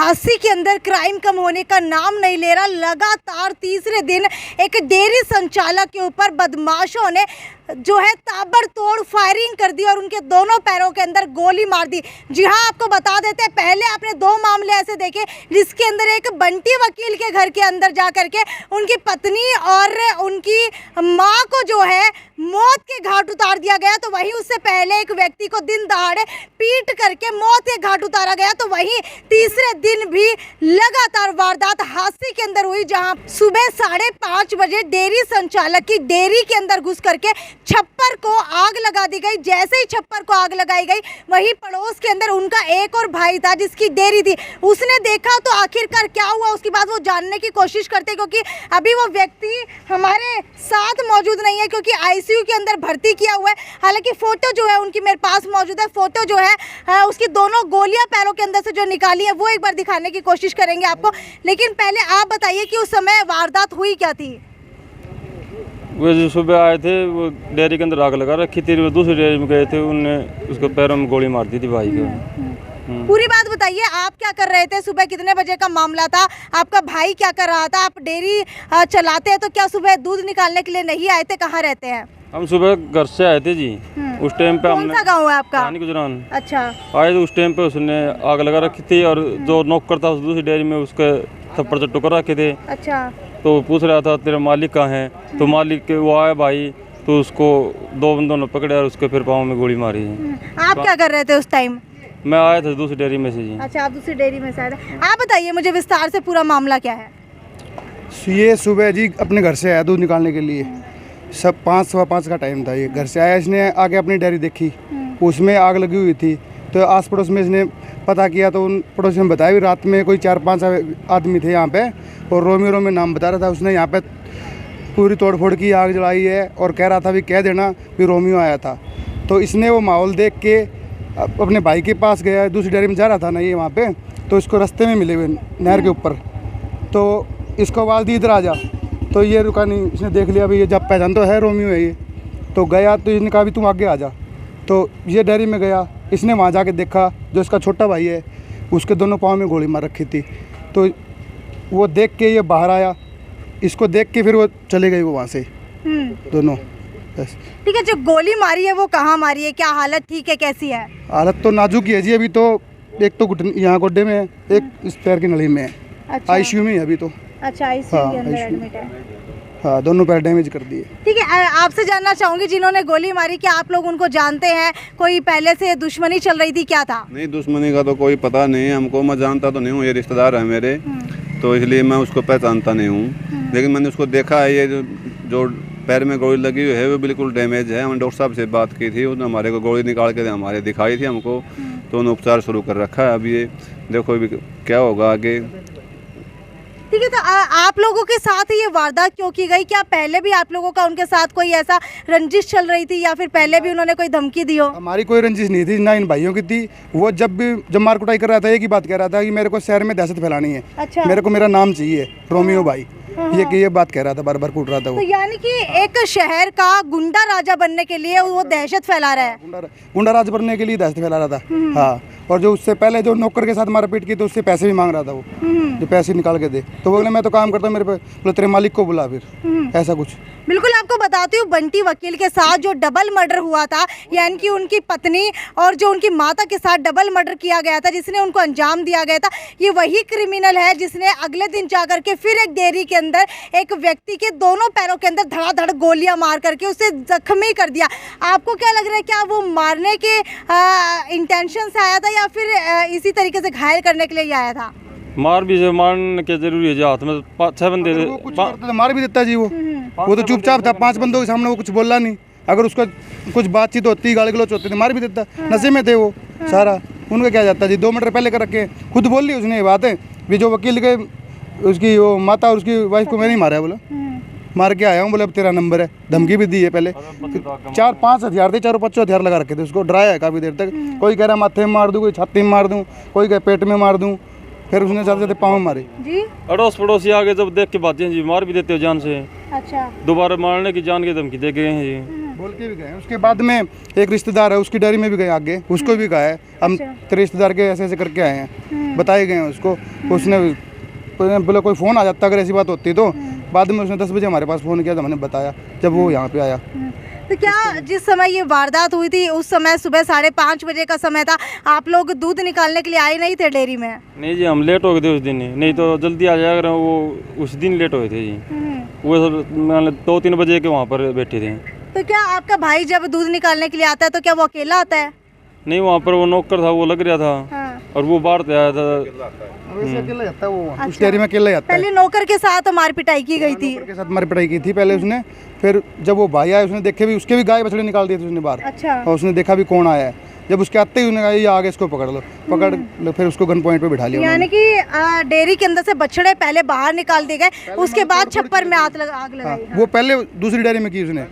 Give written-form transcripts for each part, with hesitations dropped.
झांसी के अंदर क्राइम कम होने का नाम नहीं ले रहा। लगातार तीसरे दिन एक डेयरी संचालक के ऊपर बदमाशों ने जो है ताबड़तोड़ फायरिंग कर दी और उनके दोनों पैरों के अंदर गोली मार दी। जी हाँ, आपको बता देते हैं, पहले आपने 2 मामले ऐसे देखे जिसके अंदर एक बंटी वकील के घर के अंदर जा करके उनकी पत्नी और उनकी माँ को जो है मौत के घाट उतार दिया गया। तो वहीं उससे पहले एक व्यक्ति को दिन दहाड़े पीट करके मौत के घाट उतारा गया। तो वहीं तीसरे दिन भी लगातार वारदात हादसे के अंदर हुई, जहां सुबह 5:30 बजे डेयरी संचालक की डेयरी के अंदर घुस करके छप्पर को आग लगा दी गई। जैसे ही छप्पर को आग लगाई गई, वहीं पड़ोस के अंदर उनका एक और भाई था जिसकी डेयरी थी, उसने देखा तो आखिरकार क्या हुआ उसके बाद वो जानने की कोशिश करते, क्योंकि अभी वो व्यक्ति हमारे साथ मौजूद नहीं है क्योंकि आईसीयू के अंदर भर्ती किया हुआ है। हालांकि फोटो जो है उनकी मेरे पास मौजूद है। फोटो जो है उसकी दोनों गोलियां पैरों के अंदर से जो निकाली है वो एक बार दिखाने की कोशिश करेंगे आपको। लेकिन पहले आप बताइए कि उस समय वारदात हुई क्या थी? वो जो सुबह आए थे वो डेयरी के अंदर आग लगा रखी थी, वो दूसरी डेयरी में गए थे, उनने उसको पैरों में गोली मार दी थी भाई को। पूरी बात बताइए, आप क्या कर रहे थे? सुबह कितने बजे का मामला था? आपका भाई क्या कर रहा था? आप डेयरी चलाते हैं तो क्या सुबह दूध निकालने के लिए नहीं आए थे? कहाँ रहते हैं? हम सुबह घर से आए थे जी। उस टाइम पे हमने, कौन सा गाँव है आपका? गुजरान। अच्छा, आए तो उस टाइम पे उसने आग लगा रखी थी और जो नौकर था उस दूसरी डेयरी में उसके थप्पड़ से टुकर रखे थे। अच्छा, तो पूछ रहा था तेरा मालिक कहाँ है? तो मालिक के वो आया भाई, तो उसको 2 बंदों ने पकड़ा और उसके फिर पाँव में गोली मारी। आप क्या कर रहे थे उस टाइम? मैं आया था दूसरी डेयरी में से जी। अच्छा, आप दूसरी डेयरी में से आए थे। आप बताइए मुझे विस्तार से पूरा मामला क्या है? ये सुबह जी अपने घर से आया दूध निकालने के लिए, सब 5:15 का टाइम था। ये घर से आया, इसने आगे अपनी डेयरी देखी, उसमें आग लगी हुई थी। तो आस पड़ोस में इसने पता किया तो उन पड़ोसी ने बताया भी रात में कोई 4-5 आदमी थे यहाँ पे और रोमियो में नाम बता रहा था। उसने यहाँ पे पूरी तोड़फोड़ की, आग जलाई है और कह रहा था भी कह देना भी रोमियो आया था। तो इसने वो माहौल देख के अपने भाई के पास गया, दूसरी डेयरी में जा रहा था ना ये वहाँ पे, तो इसको रास्ते में मिले हुए नहर के ऊपर। तो इसको आवाज़ दी इधर आ जा, तो ये रुका नहीं। इसने देख लिया भी ये जब पहचान तो है रोमियो है ये, तो गया। तो इसने कहा भी तुम आगे आ जा। तो ये डेयरी में गया, इसने वहाँ जाके देखा जो इसका छोटा भाई है उसके दोनों पाँव में गोली मार रखी थी। तो वो देख के ये बाहर आया, इसको देख के फिर वो चले गए वो वहाँ से दोनों। बस ठीक है, जो गोली मारी है वो कहाँ मारी है? क्या हालत ठीक है, कैसी है? हालत तो नाजुक ही है जी। अभी तो एक तो यहाँ गोड्डे में है, एक इस पैर की नली में है। अच्छा, आईसीयू में है अभी तो। अच्छा, आईसीयू हाँ, के अंदर ICU एडमिट है। हाँ, दोनों पैर डैमेज कर दिए। ठीक है, आपसे जानना चाहूंगी जिन्होंने गोली मारी, क्या आप लोग उनको जानते हैं? कोई पहले से दुश्मनी चल रही थी, क्या था? नहीं, दुश्मनी का तो कोई पता नहीं है हमको। मैं जानता तो नहीं हूँ, ये रिश्तेदार है मेरे, तो इसलिए मैं उसको पहचानता नहीं हूँ। लेकिन मैंने उसको देखा है, ये जो पैर में गोली लगी हुई है वो बिल्कुल डैमेज है। हमने डॉक्टर साहब से बात की थी, उसने हमारे को गोली निकाल के हमारे दिखाई थी हमको, तो उन्होंने उपचार शुरू कर रखा है। अभी ये देखो अभी क्या होगा आगे। ठीक है, तो आप लोगों के साथ ये वारदात क्यों की गई? क्या पहले भी आप लोगों का उनके साथ कोई ऐसा रंजिश चल रही थी या फिर पहले भी उन्होंने कोई धमकी दी हो? हमारी कोई रंजिश नहीं थी, ना इन भाइयों की थी। वो जब मार कुटाई कर रहा था एक ही बात कह रहा था कि मेरे को शहर में दहशत फैलानी है। अच्छा, मेरे को मेरा नाम चाहिए रोमियो भाई। ये बात कह रहा था, बार बार कूट रहा था वो। तो यानी कि एक शहर का गुंडा राजा बनने के लिए वो दहशत फैला रहा है। गुंडा राज बनने के लिए दहशत फैला रहा था। हाँ, और जो उससे पहले जो नौकर के साथ मारपीट की तो उससे पैसे भी मांग रहा था वो, जो पैसे निकाल के दे। तो वो बोले मैं तो काम करता हूँ, मेरे पे बोले तेरे मालिक को बुला, फिर ऐसा कुछ। बिल्कुल, आपको बताती हूँ बंटी वकील के साथ जो डबल मर्डर हुआ था, यानी कि उनकी पत्नी और जो उनकी माता के साथ डबल मर्डर किया गया था, जिसने उनको अंजाम दिया गया था, ये वही क्रिमिनल है जिसने अगले दिन जाकर के फिर एक डेयरी के अंदर एक व्यक्ति के दोनों पैरों के अंदर धड़ाधड़ गोलियां मार करके उसे जख्मी कर दिया। आपको क्या लग रहा है, क्या वो मारने के इंटेंशन से आया था या फिर इसी तरीके से घायल करने के लिए ही आया था? मार भी मारने के जरूरी है जी, हाथ में 5-6 बंदे तो मार भी देता जी वो तो चुपचाप था, 5 बंदों के सामने वो कुछ बोला नहीं। अगर उसका कुछ बातचीत होती, गाली गलौच होती, मार भी देता। नशे में थे वो सारा, उनका क्या जाता जी। 2 मीटर पहले कर रखे, खुद बोल ली उसने ये बातें भी, जो वकील के उसकी वो माता और उसकी वाइफ को मैं नहीं मारा है, बोला मार के आया हूँ, बोले अब तेरा नंबर है। धमकी भी दी है पहले। 4-5 हथियार थे, 4-5 हथियार लगा रखे थे, उसको डराया है काफ़ी देर तक। कोई कह रहा माथे में मार दूँ, कोई छाती में मार दूँ, कोई कह पेट में मार दूँ। फिर उसने जाते जाते पाँव में मारे। जी अड़ोस पड़ोसी आगे जब देख के बातें जी मार भी देते हो जान से, अच्छा दोबारा मारने की जान की धमकी दे के गए हैं जी। बोल के भी गए। उसके बाद में एक रिश्तेदार है उसकी डेयरी में भी गए आगे, उसको भी कहा है हम तेरे रिश्तेदार के ऐसे ऐसे करके आए हैं, बताए गए हैं उसको। उसने बोला कोई फ़ोन आ जाता अगर ऐसी बात होती तो। बाद में उसने 10 बजे हमारे पास फ़ोन किया तो हमने बताया जब वो यहाँ पे आया। तो क्या जिस समय ये वारदात हुई थी उस समय सुबह 5:30 बजे का समय था, आप लोग दूध निकालने के लिए आए नहीं थे डेयरी में? नहीं जी, हम लेट हो गए थे उस दिन, नहीं तो जल्दी आ जाया अगर वो उस दिन लेट हुए थे जी। वो 2-3 बजे के वहाँ पर बैठे थे। तो क्या आपका भाई जब दूध निकालने के लिए आता है तो क्या वो अकेला आता है? नहीं, वहाँ पर वो नौकर था, वो लग रहा था। हाँ। और वो बाहर से आया था। वैसे अकेला जाता है वो, उस डेयरी में अकेला जाता है। पहले नौकर के साथ मार पिटाई की गई थी। नौकर के साथ मार पिटाई की थी पहले उसने। फिर जब वो भाई आया उसने देखे भी, उसके भी गाय बछड़े निकाल दिए थे उसने बाहर। अच्छा। और उसने देखा भी कौन आया है। जब उसके आते ही उसने कहा ये आगे इसको पकड़ लो, फिर उसको गन पॉइंट पे बिठा लिया। यानी कि डेयरी के अंदर से बछड़े पहले बाहर निकाल दिए गए, उसके बाद छप्पर में आग लगाई। वो पहले दूसरी डेयरी में की उसने,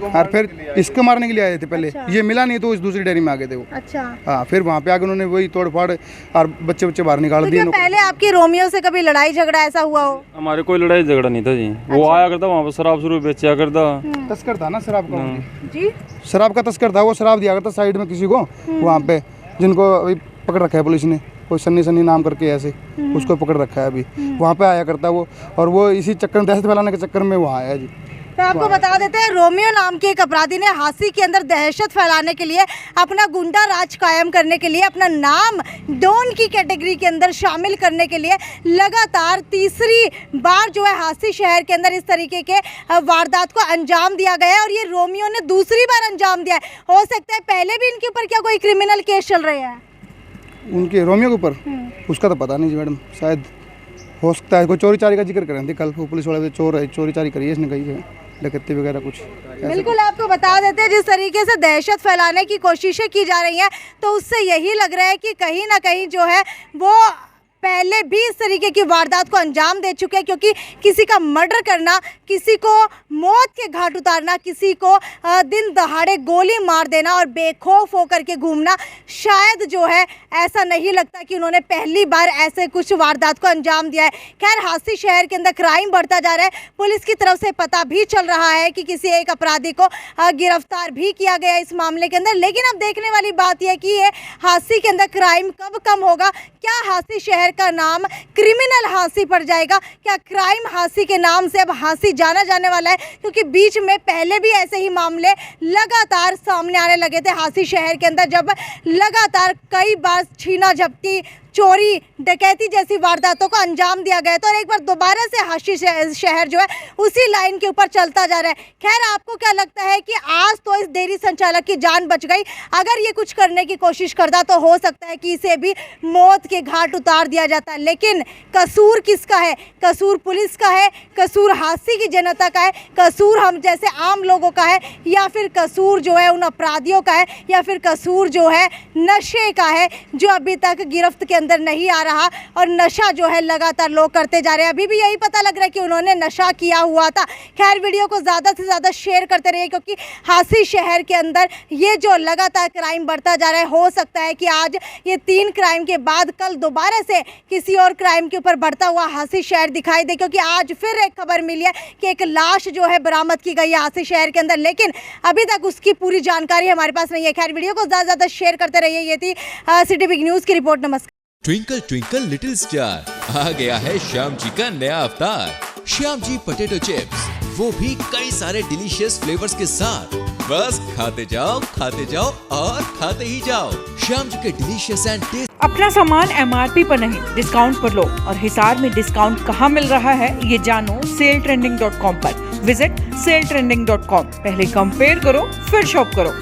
और फिर इसको मारने के लिए आए थे पहले। ये मिला नहीं तो इस दूसरी डेयरी में आ गए थे वो। अच्छा। हाँ, फिर वहाँ पे आके उन्होंने वही तोड़ फाड़ और बच्चे बाहर निकाल तो दिए। क्या पहले आपकी रोमियो से कभी लड़ाई झगड़ा ऐसा हुआ हो? हमारे कोई लड़ाई झगड़ा नहीं था जी। वो आया करता वहाँ पर शराब शुरू बेचा करता। तस्कर था ना शराब का, जी शराब का तस्कर था वो। शराब दिया करता साइड में किसी को वहाँ पे, जिनको अभी पकड़ रखा है पुलिस ने, कोई सन्नी नाम करके ऐसे, उसको पकड़ रखा है अभी। वहाँ पे आया करता वो, और वो इसी चक्कर में, दहशत फैलाने के चक्कर में वहाँ आया जी। तो आपको बता देते हैं, रोमियो नाम के एक अपराधी ने हांसी के अंदर दहशत फैलाने के लिए, अपना गुंडा राज कायम करने के लिए, अपना नाम डॉन की कैटेगरी के अंदर शामिल करने के लिए लगातार तीसरी बार जो है हांसी शहर के अंदर इस तरीके के वारदात को अंजाम दिया गया है। और ये रोमियो ने दूसरी बार अंजाम दिया है। हो सकता है पहले भी इनके ऊपर क्या कोई क्रिमिनल केस चल रहे हैं? उनके रोमियो के ऊपर उसका तो पता नहीं जी मैडम, शायद हो सकता है कोई चोरी चारी का जिक्र कर रहे थे कल। पुलिस वाले चोरी चारी करी है इसने, कही है डकैती वगैरह कुछ। बिल्कुल, आपको बता देते हैं जिस तरीके से दहशत फैलाने की कोशिशें की जा रही हैं, तो उससे यही लग रहा है कि कहीं ना कहीं जो है वो पहले भी इस तरीके की वारदात को अंजाम दे चुके हैं। क्योंकि किसी का मर्डर करना, किसी को मौत के घाट उतारना, किसी को दिन दहाड़े गोली मार देना और बेखौफ होकर के घूमना, शायद जो है ऐसा नहीं लगता कि उन्होंने पहली बार ऐसे कुछ वारदात को अंजाम दिया है। खैर, हांसी शहर के अंदर क्राइम बढ़ता जा रहा है। पुलिस की तरफ से पता भी चल रहा है कि किसी एक अपराधी को गिरफ्तार भी किया गया इस मामले के अंदर। लेकिन अब देखने वाली बात यह है कि ये हांसी के अंदर क्राइम कब कम होगा? क्या हांसी शहर का नाम क्रिमिनल हांसी पड़ जाएगा? क्या क्राइम हांसी के नाम से अब हांसी जाना जाने वाला है? क्योंकि बीच में पहले भी ऐसे ही मामले लगातार सामने आने लगे थे हांसी शहर के अंदर, जब लगातार कई बार छीना झपटी, चोरी, डकैती जैसी वारदातों को अंजाम दिया गया था। और एक बार दोबारा से हांसी शहर जो है उसी लाइन के ऊपर चलता जा रहा है। खैर, आपको क्या लगता है कि आज तो इस डेयरी संचालक की जान बच गई? अगर ये कुछ करने की कोशिश करता तो हो सकता है कि इसे भी मौत के घाट उतार दिया जाता। लेकिन कसूर किसका है? कसूर पुलिस का है? कसूर हांसी की जनता का है? कसूर हम जैसे आम लोगों का है? या फिर कसूर जो है उन अपराधियों का है? या फिर कसूर जो है नशे का है, जो अभी तक गिरफ्त के अंदर नहीं आ रहा? और नशा जो है लगातार लोग करते जा रहे हैं। अभी भी यही पता लग रहा है कि उन्होंने नशा किया हुआ था। खैर, वीडियो को ज़्यादा से ज़्यादा शेयर करते रहिए, क्योंकि हांसी शहर के अंदर ये जो लगातार क्राइम बढ़ता जा रहा है, हो सकता है कि आज ये 3 क्राइम के बाद कल दोबारा से किसी और क्राइम के ऊपर बढ़ता हुआ हांसी शहर दिखाई दे। क्योंकि आज फिर एक खबर मिली है कि एक लाश जो है बरामद की गई है हांसी शहर के अंदर, लेकिन अभी तक उसकी पूरी जानकारी हमारे पास नहीं है। खैर, वीडियो को ज़्यादा से ज़्यादा शेयर करते रहिए। ये थी सिटी बिग न्यूज़ की रिपोर्ट। नमस्कार। ट्विंकल ट्विंकल लिटिल स्टार, आ गया है श्याम जी का नया अवतार, श्याम जी पोटैटो चिप्स, वो भी कई सारे डिलीशियस फ्लेवर्स के साथ। बस खाते जाओ और खाते ही जाओ। श्याम जी के डिलीशियस एंड टेस्ट। अपना सामान MRP पर नहीं, डिस्काउंट पर लो। और हिसार में डिस्काउंट कहाँ मिल रहा है ये जानो saletrending.com पर। Visit saletrending.com। पहले कंपेयर करो, फिर शॉप करो।